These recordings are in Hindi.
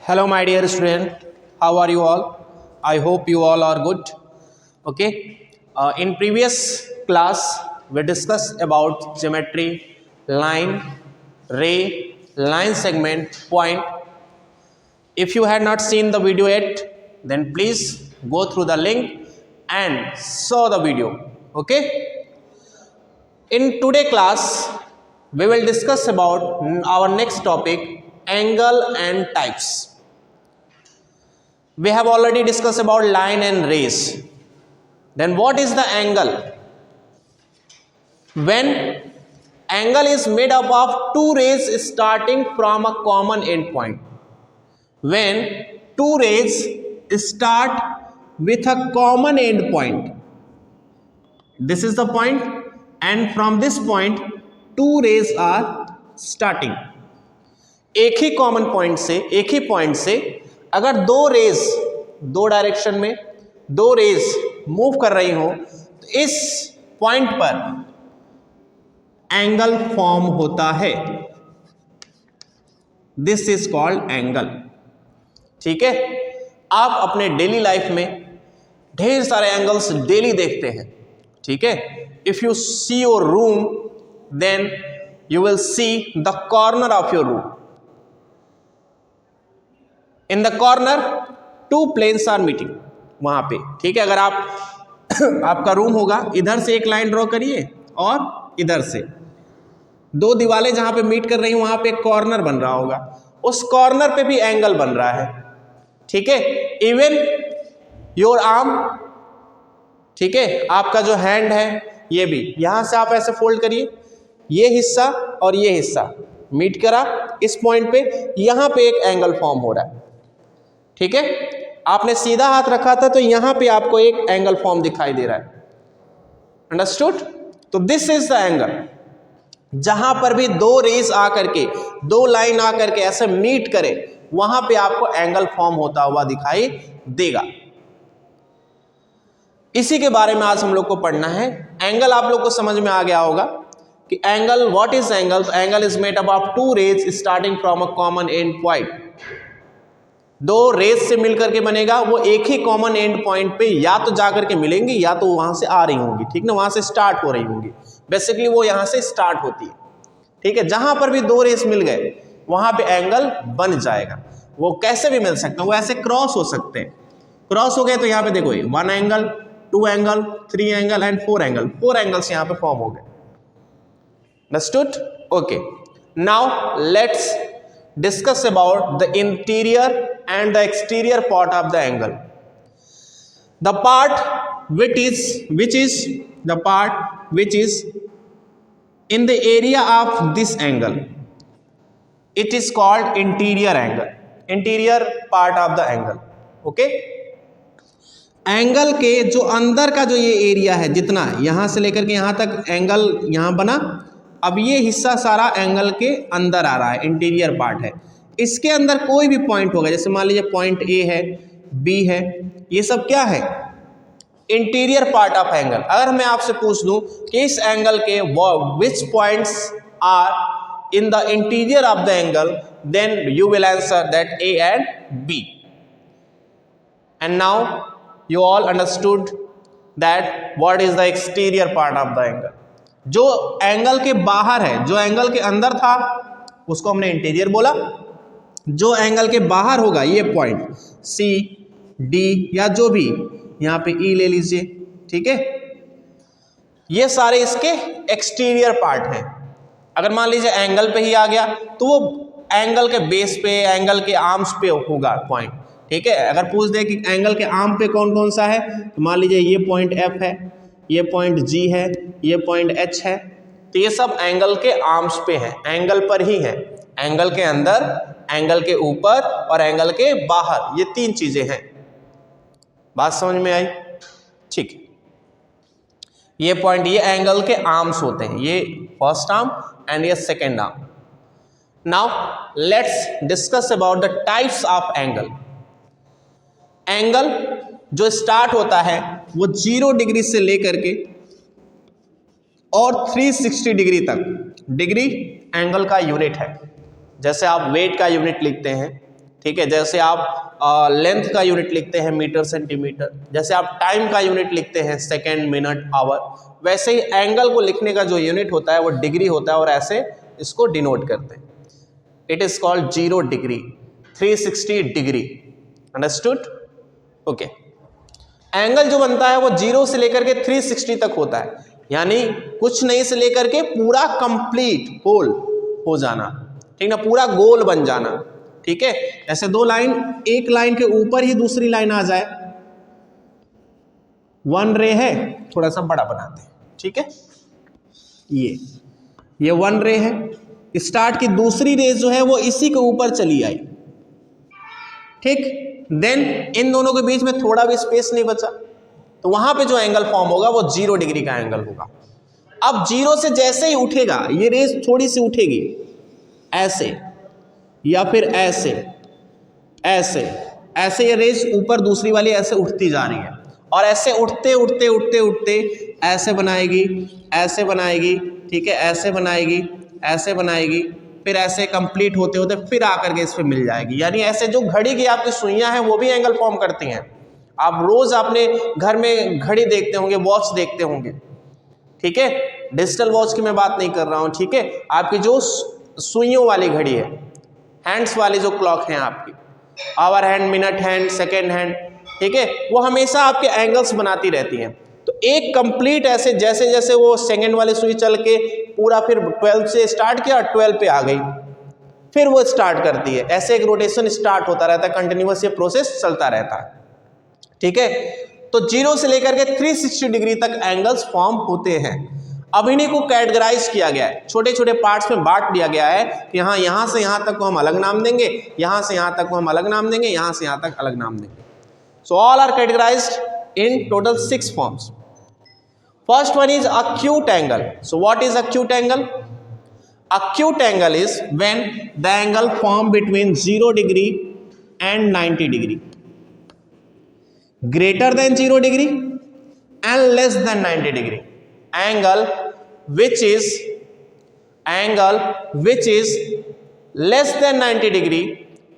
Hello my dear student, how are you all? I hope you all are good. Okay, in previous class we discussed about geometry, line, ray, line segment, point. If you had not seen the video yet, then please go through the link and saw the video. Okay, in today class we will discuss about our next topic, angle and types. We have already discussed about line and rays. Then what is the angle? When angle is made up of two rays starting from a common endpoint. When two rays start with a common endpoint. This is the point, and from this point two rays are starting. एक ही कॉमन पॉइंट से, एक ही पॉइंट से अगर दो रेज दो डायरेक्शन में दो रेज मूव कर रही हो तो इस पॉइंट पर एंगल फॉर्म होता है. This is called angle. ठीक है, आप अपने डेली लाइफ में ढेर सारे एंगल्स डेली देखते हैं. ठीक है, if you see your room then you will see the corner of your room. In the corner two planes are meeting. वहां पे ठीक है, अगर आप आपका रूम होगा, इधर से एक लाइन ड्रॉ करिए और इधर से दो दीवारें जहां पे मीट कर रही हैं वहां पे एक कॉर्नर बन रहा होगा. उस कॉर्नर पे भी एंगल बन रहा है. ठीक है, इवन योर आर्म, ठीक है, आपका जो हैंड है ये भी यहां से आप ऐसे फोल्ड करिए, ये हिस्सा और ये हिस्सा मीट करा इस पॉइंट पे, यहां पे एक एंगल फॉर्म हो रहा है. ठीक है, आपने सीधा हाथ रखा था तो यहां पे आपको एक एंगल फॉर्म दिखाई दे रहा है. अंडरस्टूड? तो दिस इज द एंगल. जहां पर भी दो रेस आकर के, दो लाइन आकर के ऐसे मीट करे, वहां पे आपको एंगल फॉर्म होता हुआ दिखाई देगा. इसी के बारे में आज हम लोग को पढ़ना है. एंगल आप लोग को समझ में आ गया होगा कि angle, what is angle? Angle is made up of two rays starting from a common end point. दो रेस से मिलकर के बनेगा, वो एक ही कॉमन एंड पॉइंट पे या तो जाकर के मिलेंगी या तो वहां से आ रही होंगी. ठीक ना, वहां से स्टार्ट हो रही होंगी. बेसिकली वो यहां से स्टार्ट होती है. ठीक है, जहां पर भी दो रेस मिल गए वहां पे एंगल बन जाएगा. वो कैसे भी मिल सकते हैं, वो ऐसे क्रॉस हो सकते हैं. क्रॉस हो गए तो यहाँ पे देखो, one angle, two angle, three angle and four angle. Four angles यहाँ पे फॉर्म हो गए. Understood? Okay, now let's discuss about the interior and the exterior part of the angle. The part which is the part which is in the area of this angle, it is called interior angle. Interior part of the angle. Okay, angle के जो अंदर का जो ये एरिया है, जितना यहां से लेकर के यहां तक एंगल यहां बना, अब ये हिस्सा सारा एंगल के अंदर आ रहा है, इंटीरियर पार्ट है. इसके अंदर कोई भी पॉइंट होगा, जैसे मान लीजिए पॉइंट ए है, बी है, ये सब क्या है? Interior part of angle. अगर मैं आपसे पूछ दूं कि इस एंगल के which points are in the interior of the angle, then you will answer that A and B. And now you all understood that what is the exterior part of the angle. जो एंगल के बाहर है, जो एंगल के अंदर था उसको हमने इंटीरियर बोला. जो एंगल के बाहर होगा, ये पॉइंट सी, डी या जो भी, यहाँ पे ई ले लीजिए. ठीक है, ये सारे इसके एक्सटीरियर पार्ट हैं. अगर मान लीजिए एंगल पे ही आ गया तो वो एंगल के बेस पे, एंगल के आर्म्स पे होगा पॉइंट. ठीक है, अगर पूछ दे कि एंगल के आर्म पे कौन कौन सा है, तो मान लीजिए ये पॉइंट एफ है, ये पॉइंट जी है, ये पॉइंट एच है, तो ये सब एंगल के आर्म्स पे हैं, एंगल पर ही है. एंगल के अंदर, एंगल के ऊपर और एंगल के बाहर, ये तीन चीजें हैं. बात समझ में आई? ठीक है, ये पॉइंट, ये एंगल के आर्म्स होते हैं, ये फर्स्ट आर्म एंड ये second arm. Now let's discuss about the types of angle. Angle जो स्टार्ट होता है वो 0 डिग्री से लेकर के और 360 डिग्री तक. डिग्री एंगल का यूनिट है. जैसे आप वेट का यूनिट लिखते हैं, ठीक है, जैसे आप लेंथ का यूनिट लिखते हैं मीटर सेंटीमीटर, जैसे आप टाइम का यूनिट लिखते हैं सेकेंड मिनट आवर, वैसे ही एंगल को लिखने का जो यूनिट होता है वो डिग्री होता है और ऐसे इसको डिनोट करते हैं. It is called 0 degree, 360 degree. Understood? Okay. Angle जो बनता है वो 0 से लेकर के 360 तक होता है, यानी कुछ नहीं से लेकर के पूरा कंप्लीट होल हो जाना, ठीक ना, पूरा गोल बन जाना. ठीक है, ऐसे दो लाइन, एक लाइन के ऊपर ही दूसरी लाइन आ जाए, वन रे है, थोड़ा सा बड़ा बनाते हैं. ठीक है, ये वन रे है, स्टार्ट की दूसरी रे जो है वो इसी के ऊपर चली आई. ठीक, देन इन दोनों के बीच में थोड़ा भी स्पेस नहीं बचा, तो वहां पे जो एंगल फॉर्म होगा वो 0 डिग्री का एंगल होगा. अब 0 से जैसे ही उठेगा, ये रेस थोड़ी सी उठेगी ऐसे या फिर ऐसे ऐसे ऐसे, ये रेस ऊपर दूसरी वाली ऐसे उठती जा रही है, और ऐसे उठते उठते उठते उठते ऐसे बनाएगी, ऐसे बनाएगी, ठीक है, ऐसे बनाएगी, ऐसे बनाएगी, फिर ऐसे कंप्लीट होते होते फिर आकर के इस पे मिल जाएगी. यानी ऐसे जो घड़ी की आपकी सुइयां हैं वो भी एंगल फॉर्म करती हैं. आप रोज अपने घर में घड़ी देखते होंगे, वॉच देखते होंगे. ठीक है, डिजिटल वॉच की मैं बात नहीं कर रहा हूं. ठीक है, आपकी जो सुइयों वाली घड़ी है, हैंड्स वाली जो क्लॉक है आपकी, hour hand, minute hand, second hand, ठीक है, वो हमेशा आपके एंगल्स बनाती रहती हैं. तो एक कंप्लीट ऐसे जैसे जैसे वो सेकेंड वाली सुई चल के पूरा फिर 12 से स्टार्ट किया, 12 पे आ गई, फिर वो स्टार्ट करती है, ऐसे एक रोटेशन स्टार्ट होता रहता है, कंटिन्यूअस ये प्रोसेस चलता रहता है. ठीक है, तो 0 से लेकर के 360 डिग्री तक एंगल्स फॉर्म होते हैं. अब इन्हीं को कैटेगराइज किया गया है, छोटे छोटे पार्ट्स में बांट दिया गया है कि हाँ, यहां से यहां तक को हम अलग नाम देंगे, यहां से यहां तक को हम अलग नाम देंगे, यहां से यहां तक अलग नाम देंगे. So all are categorized in total 6 forms. First one is acute angle. So what is acute angle? Acute angle is when the angle formed between 0 degree and 90 degree, greater than 0 degree and less than 90 degree. Angle which is less than 90 degree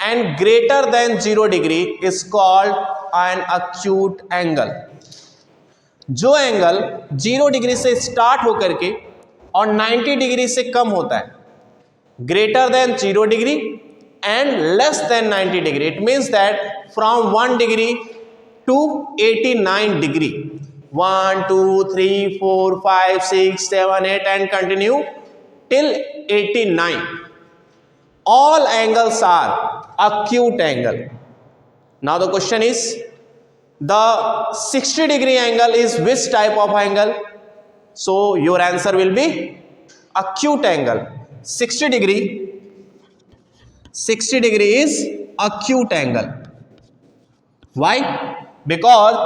and greater than 0 degree is called an acute angle. जो एंगल 0 डिग्री से स्टार्ट होकर के और 90 डिग्री से कम होता है, greater than 0 degree and less than 90 degree, it means that from 1 degree to 89 degree, 1 2 3 4 5 6 7 8 and continue till 89. All angles are acute angle. Now the question is, the 60 degree angle is which type of angle? So your answer will be acute angle. 60 degree is acute angle. Why? Because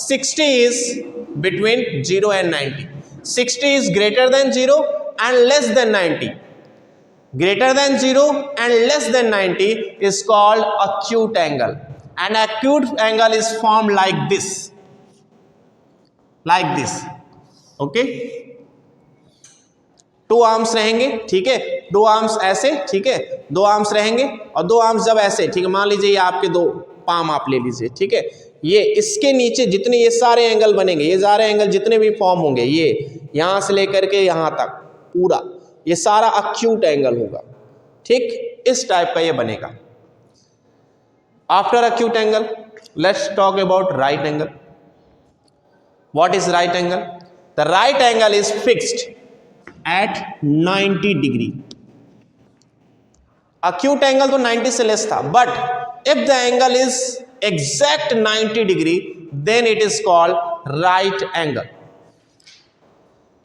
60 is between 0 and 90. 60 is greater than 0 and less than 90. Greater than 0 and less than 90 is called acute angle. An acute angle is formed like this, okay. 2 arms रहेंगे, ठीक है, 2 आर्म्स ऐसे, ठीक है, 2 आर्म्स रहेंगे और 2 आर्म्स जब ऐसे, ठीक है, मान लीजिए ये आपके 2 पाम आप ले लीजिए, ठीक है, ये इसके नीचे जितने ये सारे एंगल बनेंगे, ये सारे एंगल जितने भी फॉर्म होंगे, ये यहां से लेकर के यहां तक पूरा ये सारा acute एंगल होगा. ठीक, इस टाइप का ये बनेगा. After acute angle, let's talk about right angle. What is right angle? The right angle is fixed at 90 degree. Acute angle तो 90 से लेस था, but if the angle is exact 90 degree, then it is called right angle.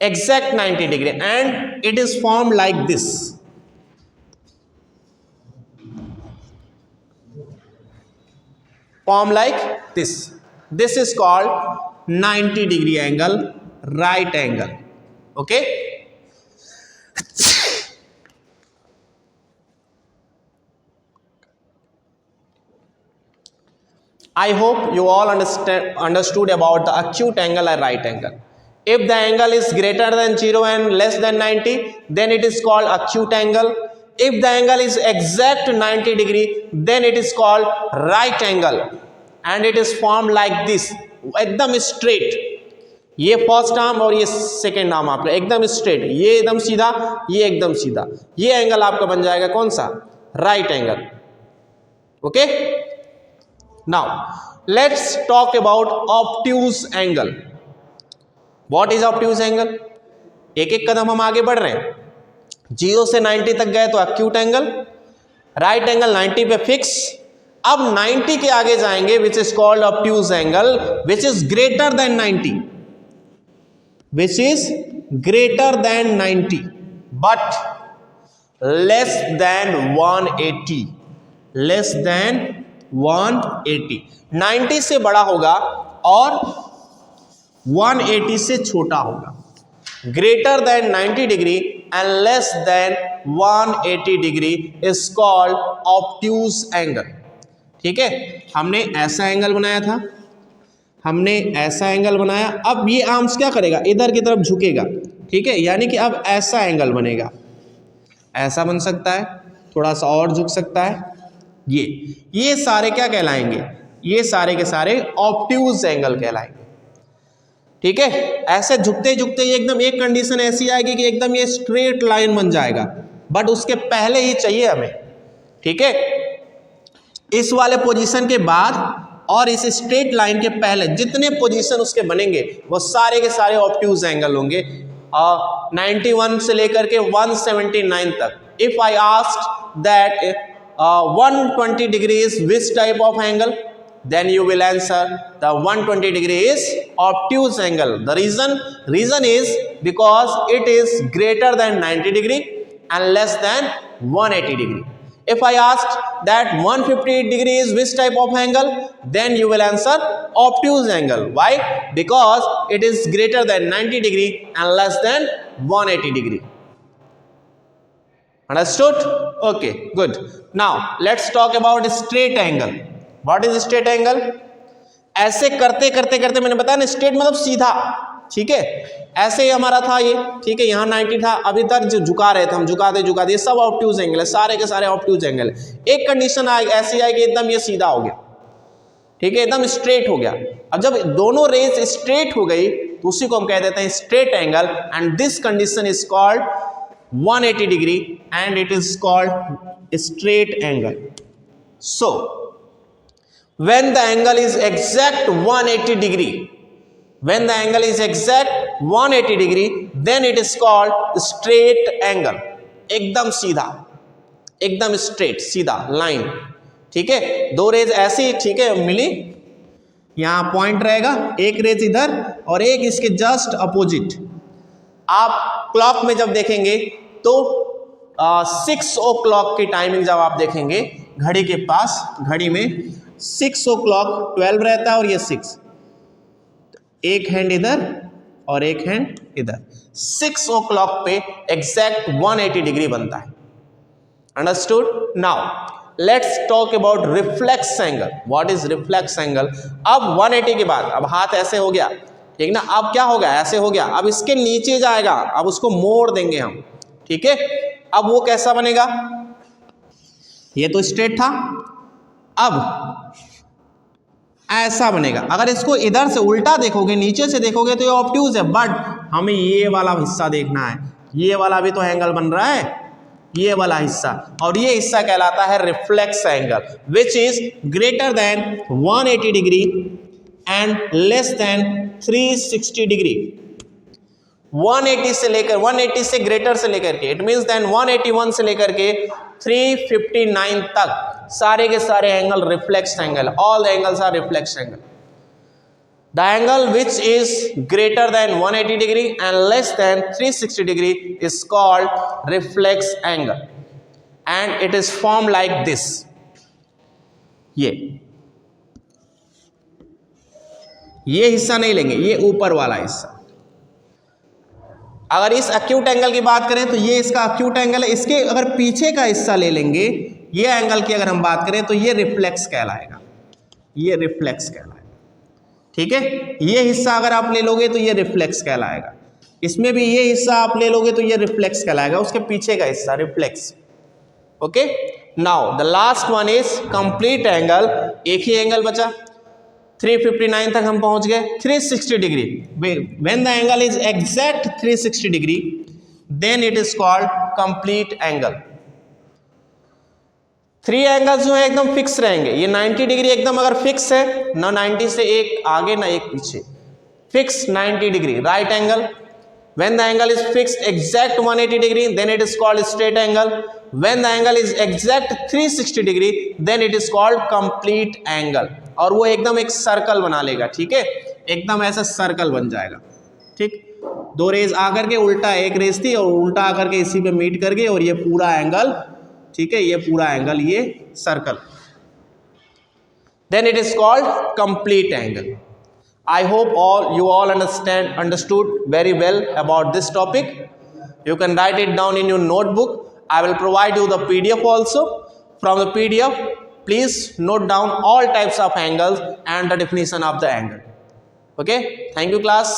Exact 90 degree, and it is formed like this. Form like this. This is called 90 degree angle, right angle. Okay. I hope you all understood about the acute angle and right angle. If the angle is greater than 0 and less than 90, then it is called acute angle. If the angle is exact 90 degree, then it is called right angle and it is formed like this, एकदम straight. ये फर्स्ट आर्म और ये सेकेंड आर्म आपका एकदम स्ट्रेट, ये एकदम सीधा, ये एकदम सीधा, ये एंगल आपका बन जाएगा कौन सा? Right angle. Okay, now let's talk about obtuse angle. What is obtuse angle? एक एक कदम हम आगे बढ़ रहे हैं. 0 से 90 तक गए तो एक्यूट एंगल, राइट एंगल 90 पे फिक्स. अब 90 के आगे जाएंगे which is called obtuse angle which is greater then 90, which is greater than 90 but less than 180, less than 180. 90 से बड़ा होगा और 180 से छोटा होगा. greater than 90 degree and less than 180 degree is called obtuse angle. ठीक है, हमने ऐसा एंगल बनाया था, हमने ऐसा एंगल बनाया. अब ये आर्म्स क्या करेगा? इधर की तरफ झुकेगा. ठीक है, यानी कि अब ऐसा एंगल बनेगा, ऐसा बन सकता है, थोड़ा सा और झुक सकता है. ये सारे क्या कहलाएंगे? ये सारे के सारे ऑब्ट्यूज एंगल कहलाएंगे. ठीक है, ऐसे झुकते झुकते ये एकदम एक कंडीशन ऐसी आएगी कि एकदम ये स्ट्रेट लाइन बन जाएगा, बट उसके पहले ही चाहिए हमें. ठीक है, इस वाले पोजीशन के बाद और इस स्ट्रेट लाइन के पहले जितने पोजीशन उसके बनेंगे वो सारे के सारे ऑब्ट्यूज एंगल होंगे, 91 से लेकर के 179 तक. If I asked that 120 degree is which type of angle, then you will answer the 120 degree is obtuse angle. The reason is because it is greater than 90 degree and less than 180 degree. If I asked that 150 degree is which type of angle, then you will answer obtuse angle. Why? Because it is greater than 90 degree and less than 180 degree. Understood? Okay, good. Now let's talk about straight angle. What is straight angle? ऐसे करते करते करते मैंने बताया ना, स्ट्रेट मतलब सीधा. ठीक है, ऐसे ही हमारा था ये. ठीक है, यहाँ 90 था, अभी तक जो झुका रहे थे हम, झुकाते झुकाते, ये सब ऑब्ट्यूज एंगल है, सारे के सारे ऑब्ट्यूज एंगल है. एक कंडीशन ऐसी आई कि एकदम ये सीधा हो गया. ठीक है, एकदम स्ट्रेट हो गया. अब जब दोनों रेज स्ट्रेट हो गई तो उसी को हम कह देते हैं straight angle, and this condition is called 180 degree and it is called straight angle. So when the angle is exact 180 degree, when the angle is exact 180 degree, then it is called straight angle. एकदम सीधा, एकदम स्ट्रेट सीधा लाइन. ठीक है, दो रेज ऐसी, ठीक है, मिली, यहाँ पॉइंट रहेगा, एक रेज इधर और एक इसके जस्ट अपोजिट. आप क्लॉक में जब देखेंगे तो 6 o'clock की टाइमिंग जब आप देखेंगे घड़ी के पास, घड़ी में 6 o'clock 12 रहता है और ये 6, एक हैंड इधर और एक हैंड इधर. 6 o'clock पे एग्जैक्ट 180 डिग्री बनता है. Understood? Now let's talk about reflex angle. What is reflex angle? अब 180 के बाद अब हाथ ऐसे हो गया, ठीक ना, अब क्या होगा? ऐसे हो गया, अब इसके नीचे जाएगा, अब उसको मोड़ देंगे हम. ठीक है, अब वो कैसा बनेगा? ये तो स्ट्रेट था, अब ऐसा बनेगा. अगर इसको इधर से उल्टा देखोगे, नीचे से देखोगे तो ये ऑब्ट्यूज है, बट हमें ये वाला हिस्सा देखना है. ये वाला भी तो एंगल बन रहा है, ये वाला हिस्सा, और ये हिस्सा कहलाता है reflex angle, which is greater than 180 degree and less than 360 degree. 180 से लेकर 180 से ग्रेटर से लेकर के, इट मीन्स देन 181 से लेकर के 359 तक सारे के सारे angle reflex angle. All the angles are reflex angle. The angle which is greater than 180 degree and less than 360 degree is called reflex angle and it is form like this. ये हिस्सा नहीं लेंगे, ये ऊपर वाला हिस्सा. अगर इस एक्यूट एंगल की बात करें तो ये इसका एक्यूट एंगल है. इसके अगर पीछे का हिस्सा ले लेंगे, ये एंगल की अगर हम बात करें तो ये रिफ्लेक्स कहलाएगा, ये रिफ्लेक्स कहलाएगा. ठीक है, ये हिस्सा अगर आप ले लोगे तो ये रिफ्लेक्स कहलाएगा. इसमें भी ये हिस्सा आप ले लोगे तो ये रिफ्लेक्स कहलाएगा, उसके पीछे का हिस्सा reflex. Okay, now the last one is complete angle. एक ही एंगल बचा, 359 तक हम पहुंच गए. 360 degree, when the angle is exact 360 degree then it is called complete angle. 3 angles जो है एकदम फिक्स रहेंगे. ये 90 डिग्री एकदम अगर फिक्स है, ना 90 से एक आगे ना एक पीछे, fix 90 degree right angle. When the angle is fixed exact 180 degree, then it is called straight angle. When the angle is exact 360 degree, then it is called complete angle. और वो एकदम एक सर्कल बना लेगा. ठीक है, एकदम ऐसा सर्कल बन जाएगा. ठीक, 2 रेज आकर के उल्टा एक रेज थी और उल्टा आकर के इसी पे मीट कर गए और ये पूरा एंगल, ठीक है, ये पूरा एंगल, ये circle. Then it is called complete angle. I hope you all understood very well about this topic. You can write it down in your notebook. I will provide you the PDF also. From the PDF, please note down all types of angles and the definition of the angle. Okay, thank you class.